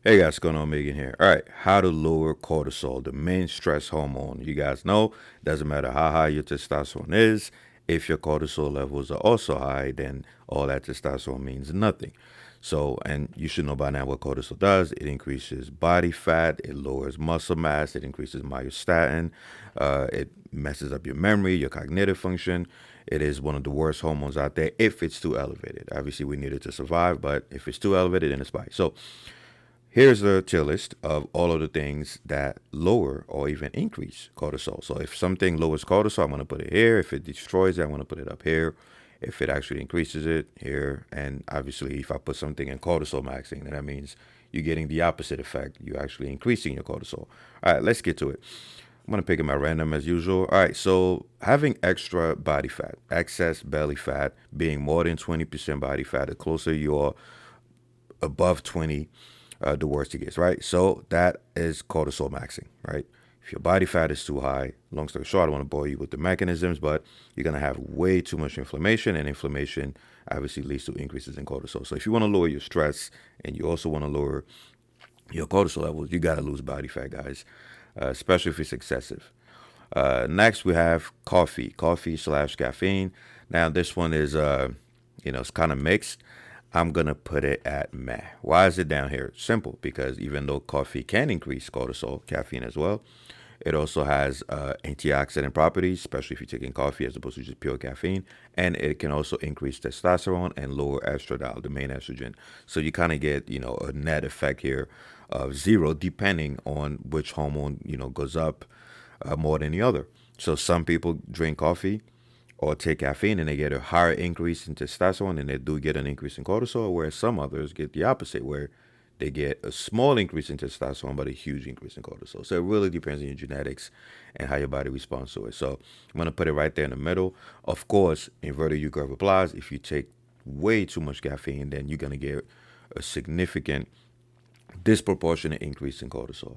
Hey guys, what's going on? Megan here. All right, how to lower cortisol, the main stress hormone. You guys know, doesn't matter how high your testosterone is, if your cortisol levels are also high, then all that testosterone means nothing. So, and you should know by now what cortisol does. It increases body fat, it lowers muscle mass, it increases myostatin, it messes up your memory, your cognitive function. It is one of the worst hormones out there if it's too elevated. Obviously, we need it to survive, but if it's too elevated, then it's bad. So, here's a tier list of all of the things that lower or even increase cortisol. So if something lowers cortisol, I'm going to put it here. If it destroys it, I'm going to put it up here. If it actually increases it, here. And obviously, if I put something in cortisol maxing, then that means you're getting the opposite effect. You're actually increasing your cortisol. All right, let's get to it. I'm going to pick it at random as usual. All right, so having extra body fat, excess belly fat, being more than 20% body fat, the closer you are above 20, the worse it gets, right? So that is cortisol maxing, right? If your body fat is too high, long story short, I don't want to bore you with the mechanisms, but you're going to have way too much inflammation, and inflammation obviously leads to increases in cortisol. So if you want to lower your stress and you also want to lower your cortisol levels, you got to lose body fat, guys, especially if it's excessive. Next, we have coffee slash caffeine. Now, this one is, it's kind of mixed. I'm going to put it at meh. Why is it down here? Simple, because even though coffee can increase cortisol, caffeine as well, it also has antioxidant properties, especially if you're taking coffee as opposed to just pure caffeine. And it can also increase testosterone and lower estradiol, the main estrogen. So you kind of get, a net effect here of zero, depending on which hormone, goes up more than the other. So some people drink coffee or take caffeine and they get a higher increase in testosterone and they do get an increase in cortisol, whereas some others get the opposite, where they get a small increase in testosterone but a huge increase in cortisol. So it really depends on your genetics and how your body responds to it. So I'm going to put it right there in the middle. Of course, inverted U curve applies. If you take way too much caffeine, then you're going to get a significant disproportionate increase in cortisol.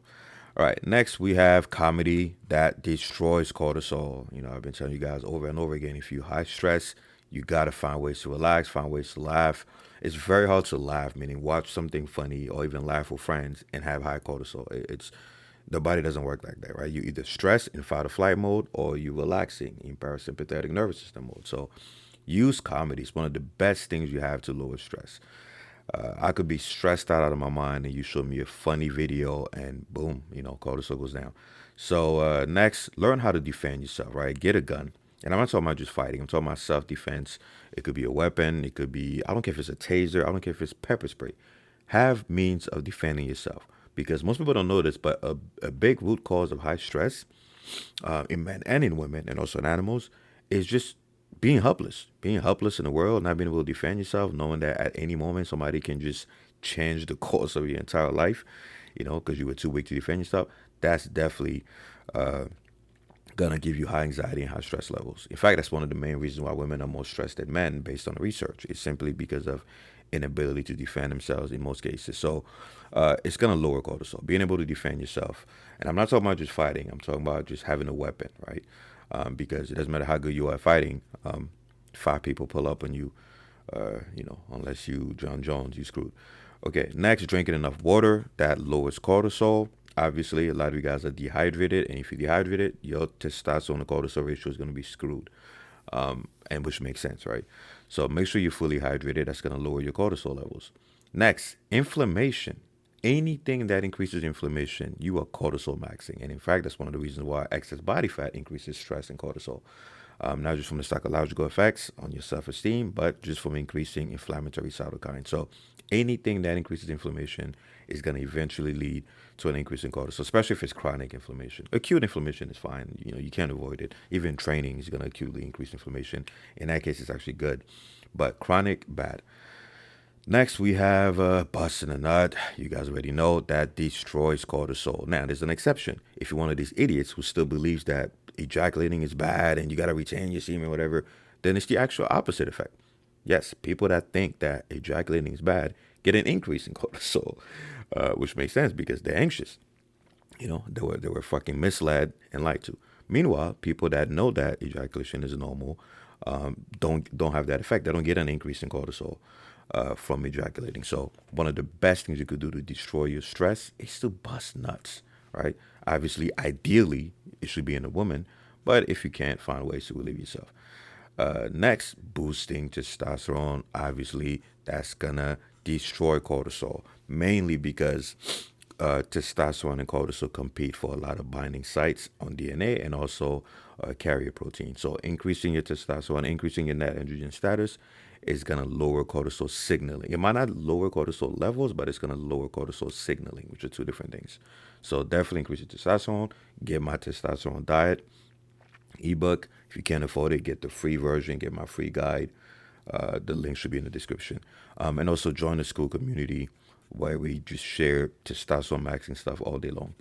All right, next we have comedy that destroys cortisol. I've been telling you guys over and over again, if you high stress, you gotta find ways to relax, find ways to laugh. It's very hard to laugh, meaning watch something funny or even laugh with friends and have high cortisol. It's the body doesn't work like that, right? You either stress in fight or flight mode or you relaxing in parasympathetic nervous system mode. So use comedy. It's one of the best things you have to lower stress. I could be stressed out of my mind, and you show me a funny video, and boom, cortisol goes down. So next, learn how to defend yourself. Right, get a gun, and I'm not talking about just fighting. I'm talking about self-defense. It could be a weapon. It could be, I don't care if it's a taser. I don't care if it's pepper spray. Have means of defending yourself, because most people don't know this, but a big root cause of high stress in men and in women, and also in animals, is just being helpless in the world, not being able to defend yourself, knowing that at any moment somebody can just change the course of your entire life, because you were too weak to defend yourself. That's definitely uh, gonna give you high anxiety and high stress levels. In fact, that's one of the main reasons why women are more stressed than men, based on the research. It's simply because of inability to defend themselves in most cases. So it's gonna lower cortisol, being able to defend yourself. And I'm not talking about just fighting. I'm talking about just having a weapon, right? Because it doesn't matter how good you are at fighting. Five people pull up on you, unless you John Jones, you screwed. Okay, next, drinking enough water. That lowers cortisol. Obviously, a lot of you guys are dehydrated, and if you're dehydrated, your testosterone to cortisol ratio is going to be screwed, and which makes sense, right? So make sure you're fully hydrated. That's going to lower your cortisol levels. Next, inflammation. Anything that increases inflammation, you are cortisol maxing. And in fact, that's one of the reasons why excess body fat increases stress and cortisol. Not just from the psychological effects on your self-esteem, but just from increasing inflammatory cytokines. So anything that increases inflammation is going to eventually lead to an increase in cortisol, especially if it's chronic inflammation. Acute inflammation is fine. You can't avoid it. Even training is going to acutely increase inflammation. In that case, it's actually good. But chronic, bad. Next, we have busting a nut. You guys already know that destroys cortisol. Now, there's an exception. If you're one of these idiots who still believes that ejaculating is bad and you got to retain your semen, whatever, then it's the actual opposite effect. Yes, people that think that ejaculating is bad get an increase in cortisol, which makes sense because they're anxious. They were fucking misled and lied to. Meanwhile, people that know that ejaculation is normal don't have that effect. They don't get an increase in cortisol. from ejaculating. So one of the best things you could do to destroy your stress is to bust nuts, right? Obviously, ideally, it should be in a woman, but if you can't, find ways to relieve yourself. Next, boosting testosterone. Obviously, that's gonna destroy cortisol, mainly because testosterone and cortisol compete for a lot of binding sites on DNA and also carrier protein. So, increasing your testosterone, increasing your net androgen status is gonna lower cortisol signaling. It might not lower cortisol levels, but it's gonna lower cortisol signaling, which are two different things. So, definitely increase your testosterone. Get my testosterone diet ebook. If you can't afford it, get the free version, get my free guide. The link should be in the description. And also join the SKOOL community where we just share testosterone maxing stuff all day long.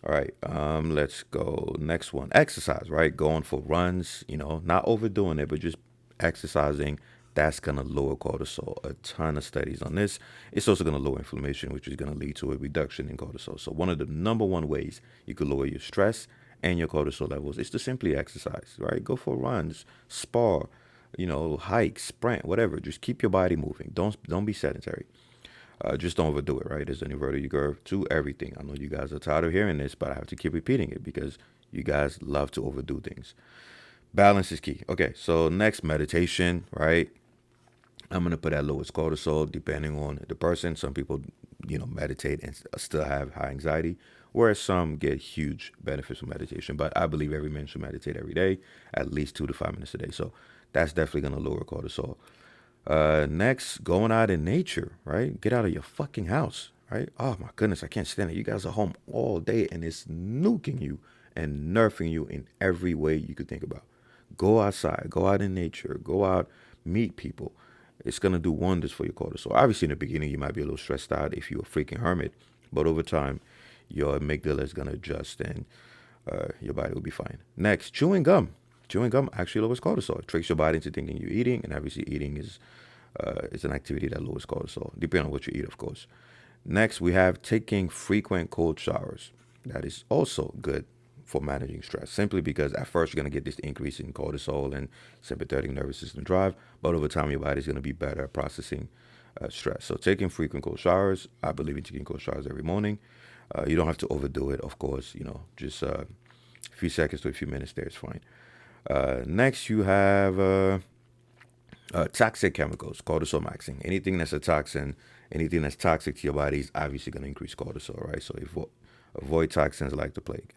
All right, let's go. Next one, exercise, right? Going for runs, not overdoing it, but just exercising. That's going to lower cortisol. A ton of studies on this. It's also going to lower inflammation, which is going to lead to a reduction in cortisol. So, one of the number one ways you could lower your stress and your cortisol levels is to simply exercise, right? Go for runs, spar, hike, sprint, whatever. Just keep your body moving. Don't be sedentary. Just don't overdo it, right? There's an inverted curve to everything. I know you guys are tired of hearing this, but I have to keep repeating it because you guys love to overdo things. Balance is key. Okay, so next, meditation, right? I'm going to put at lowest cortisol depending on the person. Some people, meditate and still have high anxiety, whereas some get huge benefits from meditation. But I believe every man should meditate every day, at least 2 to 5 minutes a day. So that's definitely going to lower cortisol. Next, going out in nature, right? Get out of your fucking house, right? Oh my goodness, I can't stand it. You guys are home all day and it's nuking you and nerfing you in every way you could think about. Go outside, go out in nature, go out, meet people. It's gonna do wonders for your cortisol. Obviously, in the beginning, you might be a little stressed out if you're a freaking hermit, but over time, your amygdala is gonna adjust and your body will be fine. Next, chewing gum. Chewing gum actually lowers cortisol. It tricks your body into thinking you're eating, and obviously, eating is an activity that lowers cortisol, depending on what you eat, of course. Next, we have taking frequent cold showers. That is also good for managing stress, simply because at first you're going to get this increase in cortisol and sympathetic nervous system drive, but over time your body's going to be better at processing stress. So taking frequent cold showers, I believe in taking cold showers every morning. You don't have to overdo it, of course, just a few seconds to a few minutes there is fine. Next, you have toxic chemicals, cortisol maxing. Anything that's a toxin, anything that's toxic to your body is obviously going to increase cortisol, right? So avoid toxins like the plague.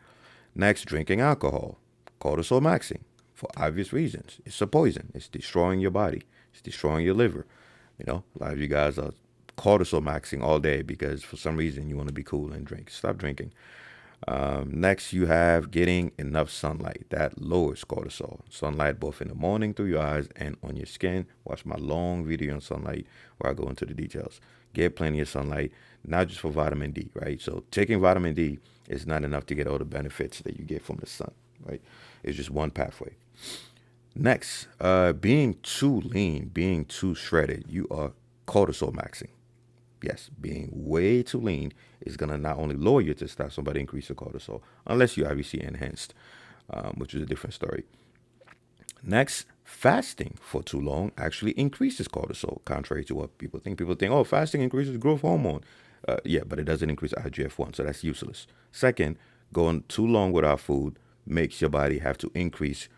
Next, drinking alcohol, cortisol maxing for obvious reasons. It's a poison. It's destroying your body. It's destroying your liver. A lot of you guys are cortisol maxing all day because for some reason you want to be cool and drink. Stop drinking. Next, you have getting enough sunlight. That lowers cortisol. Sunlight both in the morning through your eyes and on your skin. Watch my long video on sunlight where I go into the details. Get plenty of sunlight, not just for vitamin D, right? So taking vitamin D is not enough to get all the benefits that you get from the sun, right? It's just one pathway. Next, being too lean, being too shredded, you are cortisol maxing. Yes, being way too lean is going to not only lower your testosterone, but increase your cortisol, unless you obviously enhanced, which is a different story. Next, fasting for too long actually increases cortisol, contrary to what people think. People think, oh, fasting increases growth hormone. Yeah, but it doesn't increase IGF-1, so that's useless. Second, going too long without food makes your body have to increase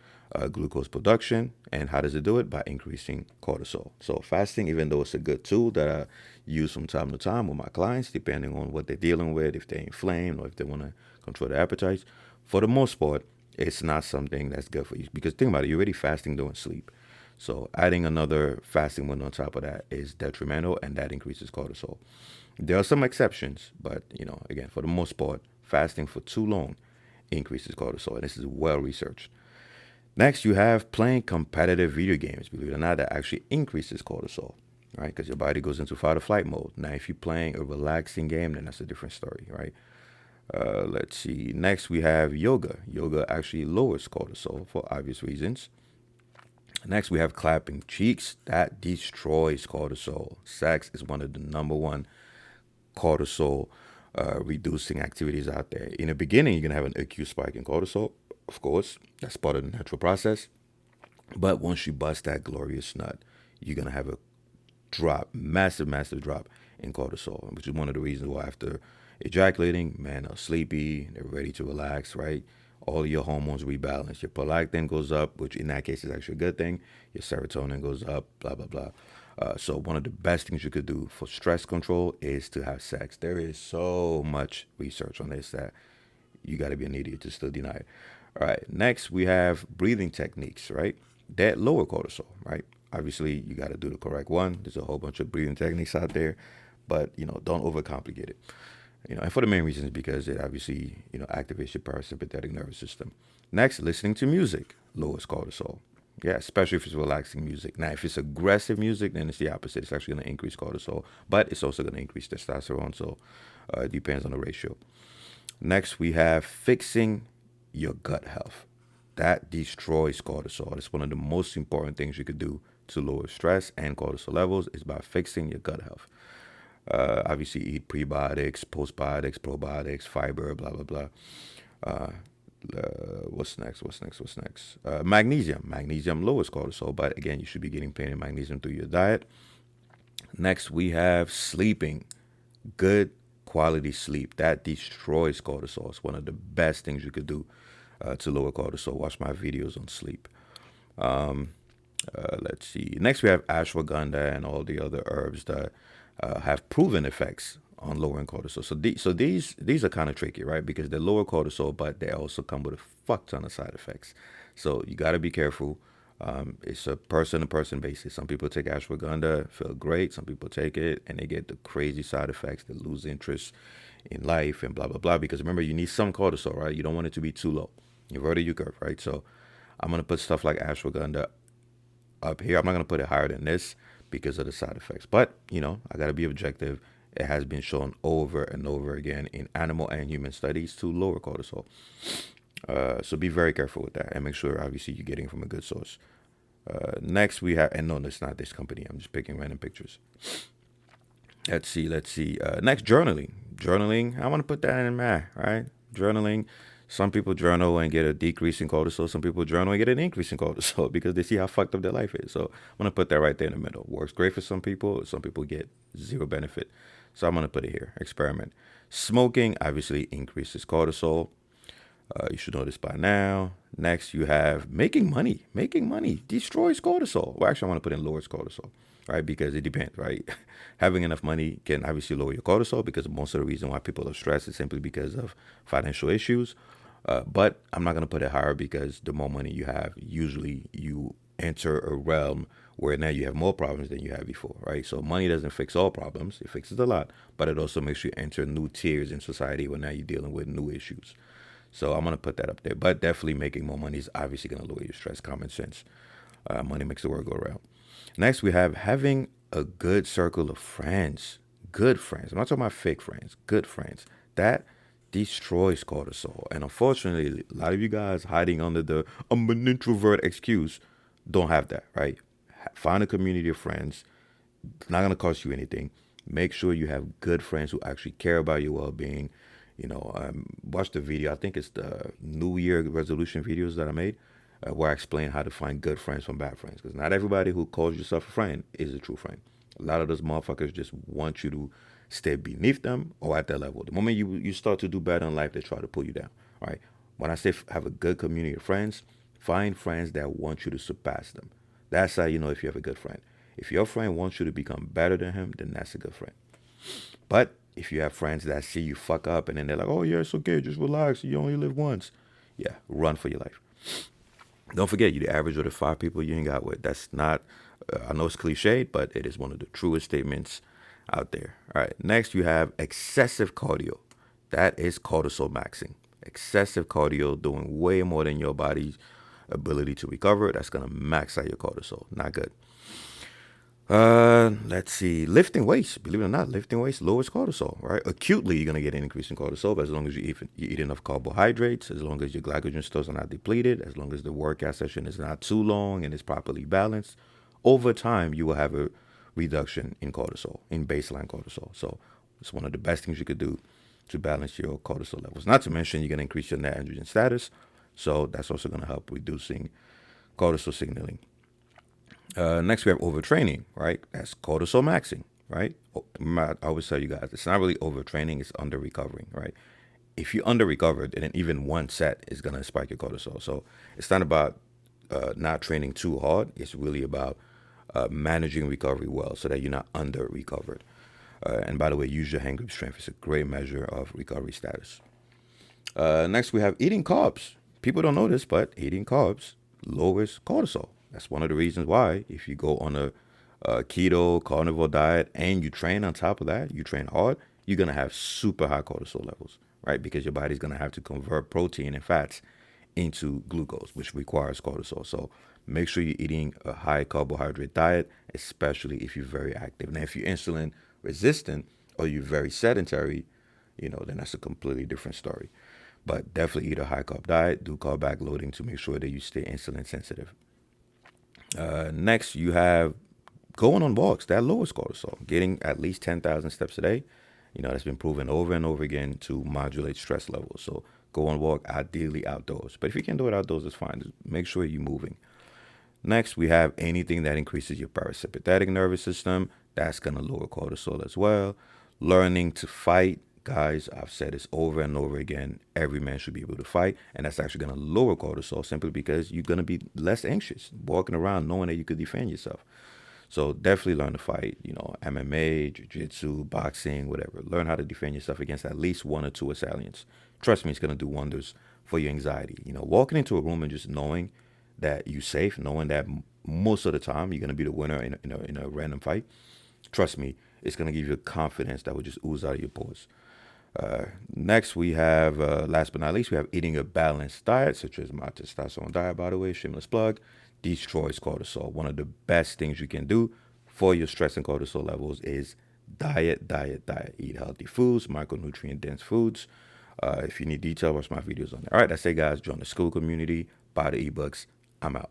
glucose production. And how does it do it? By increasing cortisol. So fasting, even though it's a good tool that I use from time to time with my clients, depending on what they're dealing with, if they're inflamed or if they want to control their appetites, for the most part, it's not something that's good for you. Because think about it, you're already fasting during sleep. So adding another fasting window on top of that is detrimental, and that increases cortisol. There are some exceptions, but again, for the most part, fasting for too long increases cortisol, and this is well researched. Next, you have playing competitive video games. Believe it or not, that actually increases cortisol, right? Because your body goes into fight or flight mode. Now, if you're playing a relaxing game, then that's a different story, right? Let's see. Next, we have yoga. Yoga actually lowers cortisol for obvious reasons. Next, we have clapping cheeks. That destroys cortisol. Sex is one of the number one cortisol reducing activities out there. In the beginning, you're going to have an acute spike in cortisol. Of course, that's part of the natural process. But once you bust that glorious nut, you're going to have a drop, massive drop in cortisol, which is one of the reasons why after ejaculating, men are sleepy, they're ready to relax, right? All your hormones rebalance. Your prolactin goes up, which in that case is actually a good thing. Your serotonin goes up, blah, blah, blah. So one of the best things you could do for stress control is to have sex. There is so much research on this that you got to be an idiot to still deny it. All right. Next, we have breathing techniques, right? That lower cortisol, right? Obviously, you got to do the correct one. There's a whole bunch of breathing techniques out there, but don't overcomplicate it. And for the main reason is because it obviously activates your parasympathetic nervous system. Next, listening to music lowers cortisol. Yeah, especially if it's relaxing music. Now, if it's aggressive music, then it's the opposite. It's actually going to increase cortisol, but it's also going to increase testosterone. So it depends on the ratio. Next, we have fixing your gut health. That destroys cortisol. It's one of the most important things you could do to lower stress and cortisol levels is by fixing your gut health. Obviously, eat prebiotics, postbiotics, probiotics, fiber, blah, blah, blah. What's next? Magnesium. Magnesium lowers cortisol, but again, you should be getting plenty of magnesium through your diet. Next, we have sleeping. Good quality sleep. That destroys cortisol. It's one of the best things you could do to lower cortisol. Watch my videos on sleep. Let's see. Next, we have ashwagandha and all the other herbs that have proven effects on lowering cortisol. So these are kind of tricky, right? Because they lower cortisol, but they also come with a fuck ton of side effects. So you got to be careful. It's a person-to-person basis. Some people take ashwagandha, feel great. Some people take it and they get the crazy side effects. They lose interest in life and blah, blah, blah. Because remember, you need some cortisol, right? You don't want it to be too low. You've already U curve, right? So I'm going to put stuff like ashwagandha up here. I'm not going to put it higher than this because of the side effects. But, I got to be objective. It has been shown over and over again in animal and human studies to lower cortisol. So be very careful with that and make sure, obviously, you're getting from a good source. Next, we have, and no, it's not this company. I'm just picking random pictures. Let's see. Next, journaling. Journaling, I want to put that in math, right? Journaling. Some people journal and get a decrease in cortisol. Some people journal and get an increase in cortisol because they see how fucked up their life is. So I'm going to put that right there in the middle. Works great for some people. Some people get zero benefit. So I'm going to put it here. Experiment. Smoking obviously increases cortisol. You should know this by now. Next, you have making money. Making money destroys cortisol. Well, actually, I want to put in lowers cortisol, right? Because it depends, right? Having enough money can obviously lower your cortisol because most of the reason why people are stressed is simply because of financial issues. But I'm not going to put it higher because the more money you have, usually you enter a realm where now you have more problems than you had before, right? So money doesn't fix all problems. It fixes a lot, but it also makes you enter new tiers in society where now you're dealing with new issues. So I'm going to put that up there. But definitely making more money is obviously going to lower your stress. Common sense. Money makes the world go around. Next, we have having a good circle of friends. Good friends. I'm not talking about fake friends. Good friends. That destroys cortisol. And unfortunately, a lot of you guys hiding under the I'm an introvert excuse don't have that, right? Find a community of friends. It's not going to cost you anything. Make sure you have good friends who actually care about your well-being. Watch the video. I think it's the New Year resolution videos that I made where I explain how to find good friends from bad friends. Because not everybody who calls yourself a friend is a true friend. A lot of those motherfuckers just want you to stay beneath them or at their level. The moment you start to do better in life, they try to pull you down. All right. When I say have a good community of friends, find friends that want you to surpass them. That's how you know if you have a good friend. If your friend wants you to become better than him, then that's a good friend. But if you have friends that see you fuck up and then they're like, oh, yeah, it's okay, just relax, you only live once. Yeah, run for your life. Don't forget, you're the average of the 5 people you hang out with. That's not, I know it's cliched, but it is one of the truest statements out there. All right, next you have excessive cardio. That is cortisol maxing. Excessive cardio, doing way more than your body's ability to recover. That's going to max out your cortisol. Not good. Let's see. Lifting weights. Believe it or not, lifting weights lowers cortisol, right? Acutely, you're going to get an increase in cortisol, but as long as you eat enough carbohydrates, as long as your glycogen stores are not depleted, as long as the workout session is not too long and is properly balanced, over time, you will have a reduction in cortisol, in baseline cortisol. So it's one of the best things you could do to balance your cortisol levels. Not to mention, you're going to increase your net androgen status. So that's also going to help reducing cortisol signaling. Next, we have overtraining, right? That's cortisol maxing, right? I always tell you guys, it's not really overtraining, it's under recovering, right? If you under recovered, and then even one set is going to spike your cortisol. So it's not about not training too hard. It's really about managing recovery well so that you're not under recovered. And by the way, use your hand grip strength. It's a great measure of recovery status. Next, we have eating carbs. People don't know this, but eating carbs lowers cortisol. That's one of the reasons why, if you go on a keto, carnivore diet, and you train on top of that, you train hard, you're going to have super high cortisol levels, right? Because your body's going to have to convert protein and fats into glucose, which requires cortisol. So make sure you're eating a high carbohydrate diet, especially if you're very active. Now, if you're insulin resistant or you're very sedentary, then that's a completely different story. But definitely eat a high carb diet, do carb backloading to make sure that you stay insulin sensitive. Next, you have going on walks. That lowers cortisol. Getting at least 10,000 steps a day, that's been proven over and over again to modulate stress levels. So go on walk, ideally outdoors. But if you can do it outdoors, it's fine. Just make sure you're moving. Next, we have anything that increases your parasympathetic nervous system. That's going to lower cortisol as well. Learning to fight. Guys, I've said this over and over again. Every man should be able to fight. And that's actually going to lower cortisol simply because you're going to be less anxious walking around knowing that you could defend yourself. So definitely learn to fight, MMA, jiu-jitsu, boxing, whatever. Learn how to defend yourself against at least one or two assailants. Trust me, it's going to do wonders for your anxiety. Walking into a room and just knowing that you're safe, knowing that most of the time you're going to be the winner in a random fight, trust me, it's going to give you a confidence that will just ooze out of your pores. Next, we have, last but not least, we have eating a balanced diet, such as my testosterone diet, by the way, shameless plug, destroys cortisol. One of the best things you can do for your stress and cortisol levels is diet, diet, diet. Eat healthy foods, micronutrient dense foods. If you need detail, watch my videos on there. All right, that's it, guys. Join the SKOOL community, buy the ebooks. I'm out.